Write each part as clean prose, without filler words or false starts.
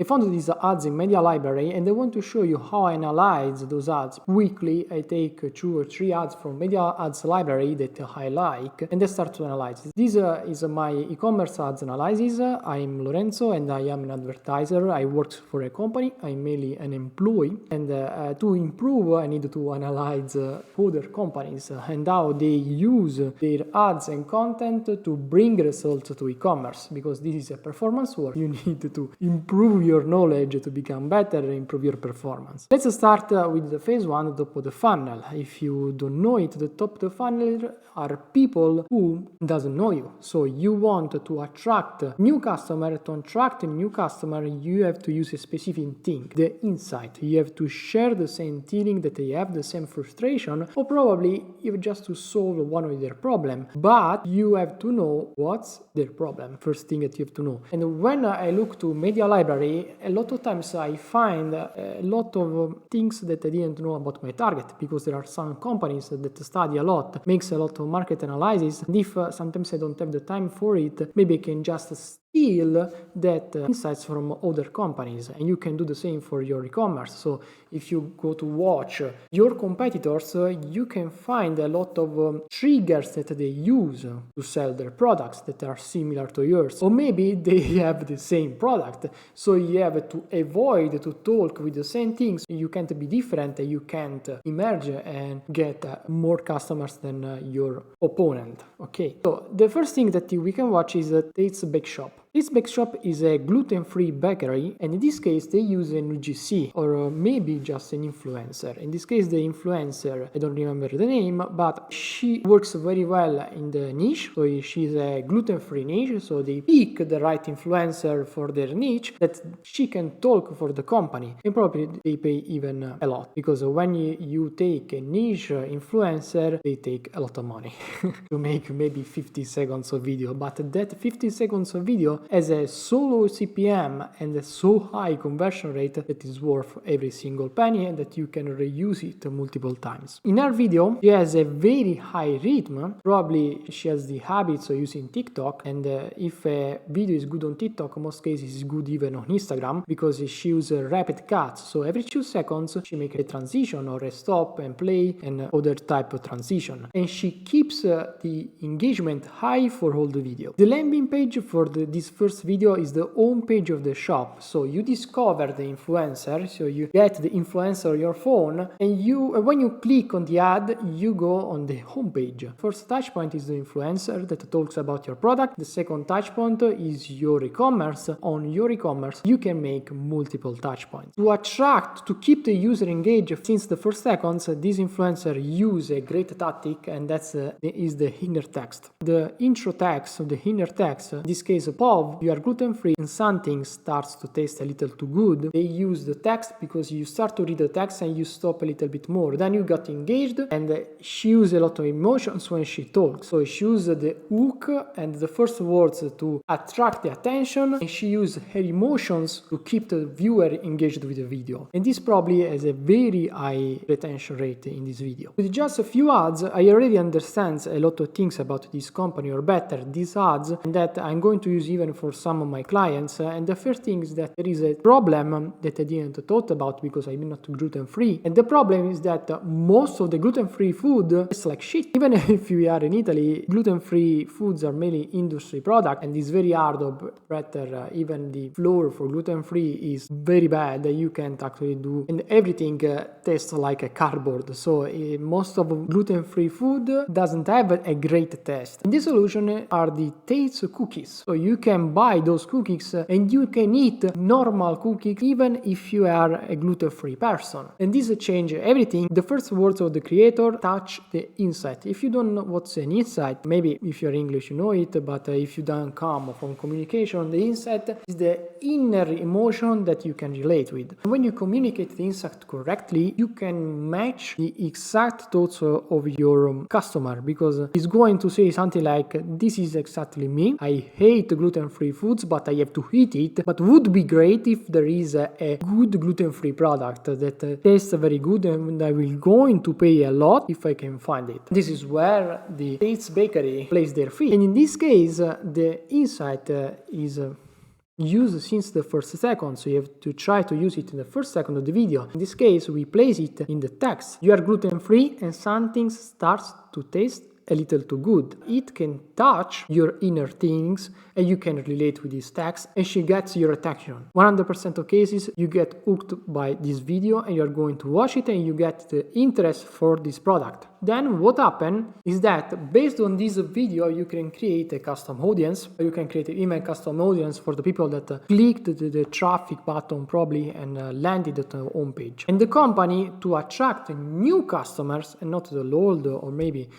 I found these ads in Media Library and I want to show you how I analyze those ads. Weekly, I take 2 or 3 ads from Media Ads Library that I like and I start to analyze. This is my e-commerce ads analysis. I'm Lorenzo and I am an advertiser. I work for a company. I'm mainly an employee, and to improve I need to analyze other companies and how they use their ads and content to bring results to e-commerce, because this is a performance work. You need to improve your knowledge to become better and improve your performance. Let's start with the phase 1, top of the funnel. If you don't know it, the top of the funnel are people who doesn't know you. So you want to attract new customer. To attract a new customer, you have to use a specific thing, the insight. You have to share the same feeling, that they have the same frustration, or probably even just to solve one of their problem. But you have to know what's their problem. First thing that you have to know. And when I look to Media Library, a lot of times I find a lot of things that I didn't know about my target, because there are some companies that study a lot, makes a lot of market analysis, and if sometimes I don't have the time for it, maybe I can just steal that insights from other companies, and you can do the same for your e-commerce. So if you go to watch your competitors, you can find a lot of triggers that they use to sell their products that are similar to yours, or maybe they have the same product, so you have to avoid to talk with the same things. You can't be different, you can't emerge and get more customers than your opponent. Okay, so the first thing that we can watch is Tate's Bake Shop. This bake shop is a gluten-free bakery, and in this case they use an UGC, or maybe just an influencer. In this case the influencer, I don't remember the name, but she works very well in the niche, so she's a gluten-free niche, so they pick the right influencer for their niche that she can talk for the company, and probably they pay even a lot, because when you take a niche influencer, they take a lot of money to make maybe 50 seconds of video, but that 50 seconds of video has a so low CPM and a so high conversion rate that is worth every single penny, and that you can reuse it multiple times. In her video, she has a very high rhythm. Probably she has the habits of using TikTok, and if a video is good on TikTok, in most cases it's good even on Instagram, because she uses rapid cuts. So every 2 seconds she makes a transition or a stop and play and other type of transition, and she keeps the engagement high for all the video. The landing page for this first video is the home page of the shop. So you discover the influencer, so you get the influencer on your phone, and when you click on the ad, you go on the home page. First touch point is the influencer that talks about your product. The second touch point is your e-commerce. On your e-commerce, you can make multiple touch points. To keep the user engaged since the first seconds, this influencer use a great tactic, and that's is the inner text. The intro text, the inner text, in this case you are gluten-free and something starts to taste a little too good. They use the text because you start to read the text and you stop a little bit more. Then you got engaged, and she uses a lot of emotions when she talks. So she uses the hook and the first words to attract the attention, and she uses her emotions to keep the viewer engaged with the video. And this probably has a very high retention rate in this video. With just a few ads, I already understand a lot of things about this company, or better, these ads, and that I'm going to use even for some of my clients. And the first thing is that there is a problem that I didn't thought about because I'm not gluten-free. And the problem is that most of the gluten-free food is like shit. Even if you are in Italy, gluten-free foods are mainly industry product, and it's very hard or better. Even the flour for gluten-free is very bad. You can't actually do, and everything tastes like a cardboard. So most of gluten-free food doesn't have a great taste. And the solution are the Tate's cookies. So you can buy those cookies and you can eat normal cookies even if you are a gluten-free person. And this changes everything. The first words of the creator touch the insight. If you don't know what's an insight, maybe if you're English you know it, but if you don't come from communication, the insight is the inner emotion that you can relate with. And when you communicate the insight correctly, you can match the exact thoughts of your customer, because he's going to say something like, this is exactly me. I hate gluten-free foods, but I have to eat it. But would be great if there is a good gluten-free product that tastes very good, and I will going to pay a lot if I can find it. This is where the Tate's Bakery plays their fee. And in this case, the insight is use since the first second, so you have to try to use it in the first second of the video. In this case, we place it in the text. You are gluten-free and something starts to taste a little too good. It can touch your inner things and you can relate with this text and she gets your attention. 100% of cases you get hooked by this video and you're going to watch it and you get the interest for this product. Then what happens is that based on this video you can create a custom audience, or you can create an email custom audience for the people that clicked the traffic button probably and landed at the home page. And the company, to attract new customers and not the old or maybe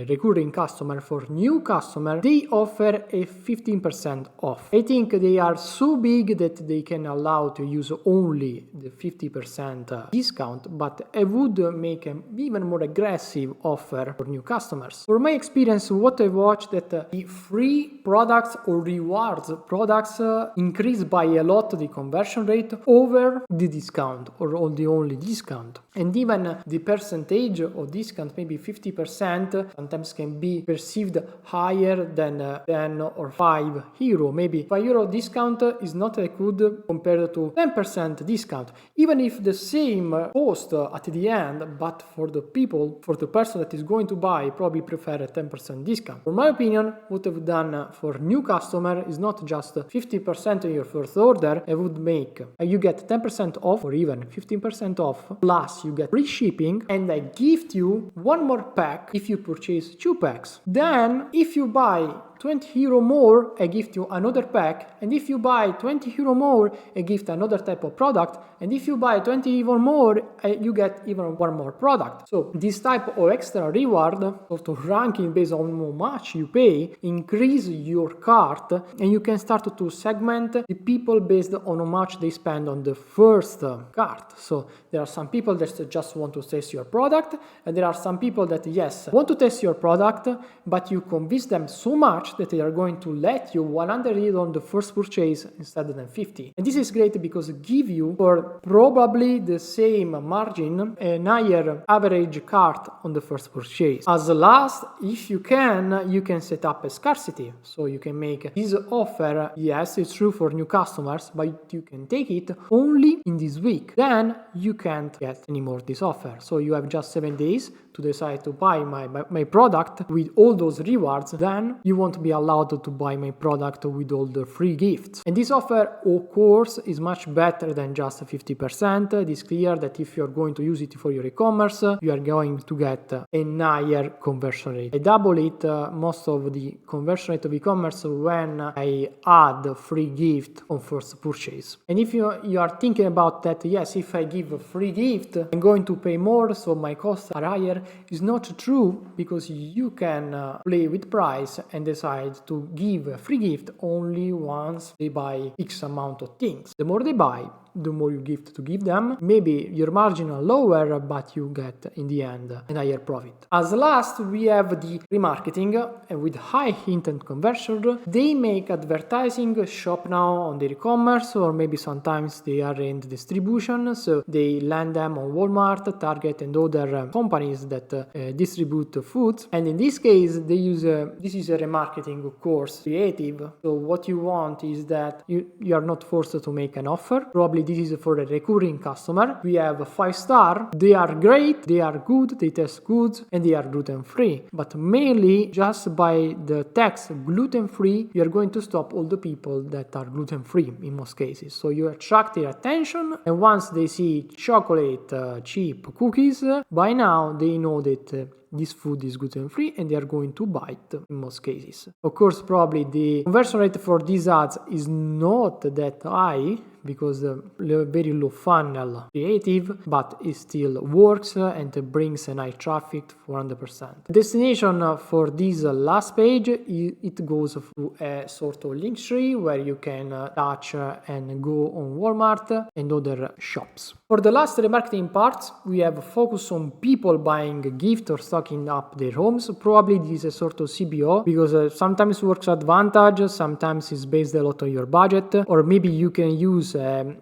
recurring customer, for new customer they offer a 15% off. I think they are so big that they can allow to use only the 50% discount, but I would make an even more aggressive offer for new customers. For my experience, what I watched that the free products or rewards products increase by a lot the conversion rate over the discount or the only discount. And even the percentage of discount, maybe 50%, sometimes can be perceived higher than 10 or 5 euro. Maybe 5 euro discount is not as good compared to 10% discount. Even if the same post at the end, but for the people, for the person that is going to buy, probably prefer a 10% discount. For my opinion, what I've done for new customer is not just 50% on your first order. I would make you get 10% off or even 15% off, plus you get free shipping, and I gift you one more pack if you purchase 2 packs. Then if you buy 20 euro more, I gift you another pack, and if you buy 20 euro more, I gift another type of product, and if you buy 20 even more, you get even one more product. So this type of extra reward, sort of ranking based on how much you pay, increase your cart, and you can start to segment the people based on how much they spend on the first cart. So there are some people that just want to test your product, and there are some people that, yes, want to test your product, but you convince them so much that they are going to let you 100 euro on the first purchase instead than 50. And this is great because it gives you for probably the same margin a higher average cart on the first purchase. As last, if you can set up a scarcity. So you can make this offer, yes, it's true for new customers, but you can take it only in this week. Then you can't get anymore this offer. So you have just 7 days to decide to buy my product with all those rewards. Then you won't be allowed to buy my product with all the free gifts. And this offer, of course, is much better than just 50%. It is clear that if you're going to use it for your e-commerce, you are going to get a higher conversion rate. I double it most of the conversion rate of e-commerce when I add free gift on first purchase. And if you are thinking about that, yes, if I give a free gift, I'm going to pay more, so my costs are higher, is not true, because you can play with price and decide to give a free gift only once they buy X amount of things. The more they buy, the more you gift to give them. Maybe your margin are lower, but you get in the end a higher profit. As last, we have the remarketing, and with high intent conversion, they make advertising shop now on their e-commerce, or maybe sometimes they are in the distribution, so they land them on Walmart, Target, and other companies that distribute foods. And in this case, they use this is a remarketing, of course, creative. So what you want is that you are not forced to make an offer. Probably this is for a recurring customer. We have 5-star. They are great, they are good, they taste good, and they are gluten-free. But mainly just by the text gluten-free, you are going to stop all the people that are gluten-free in most cases. So you attract their attention, and once they see chocolate chip cookies, by now they know that this food is gluten-free and they are going to buy it in most cases. Of course, probably the conversion rate for these ads is not that high because very low funnel creative, but it still works and brings a high traffic 400%. The destination for this last page, it goes to a sort of link tree where you can touch and go on Walmart and other shops. For the last remarketing part, we have focus on people buying gift or stocking up their homes. Probably this is a sort of CBO, because sometimes works advantage, sometimes it's based a lot on your budget, or maybe you can use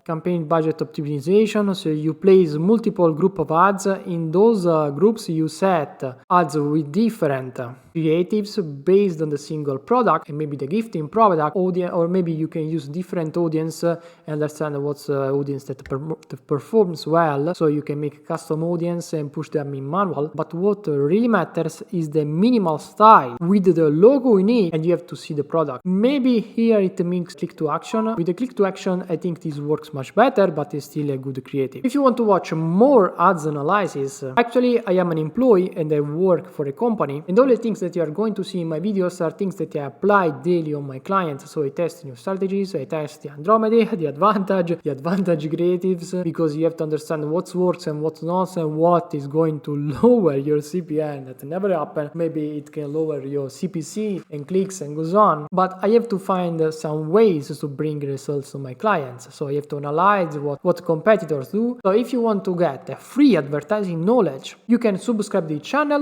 campaign budget optimization. So you place multiple group of ads. In those groups you set ads with different creatives based on the single product and maybe the gifting product audience, or maybe you can use different audience and understand what's the audience that performs well, so you can make a custom audience and push them in manual. But what really matters is the minimal style with the logo in it, and you have to see the product. Maybe here it means click to action. With the click to action I think this works much better, but it's still a good creative. If you want to watch more ads analysis, actually I am an employee and I work for a company, and all the things that you are going to see in my videos are things that I apply daily on my clients. So I test new strategies, I test the Andromeda, the advantage creatives, because you have to understand what works and what's not, and what is going to lower your CPM. That never happen. Maybe it can lower your CPC and clicks and goes on, but I have to find some ways to bring results to my clients. So I have to analyze what competitors do. So if you want to get a free advertising knowledge, you can subscribe to the channel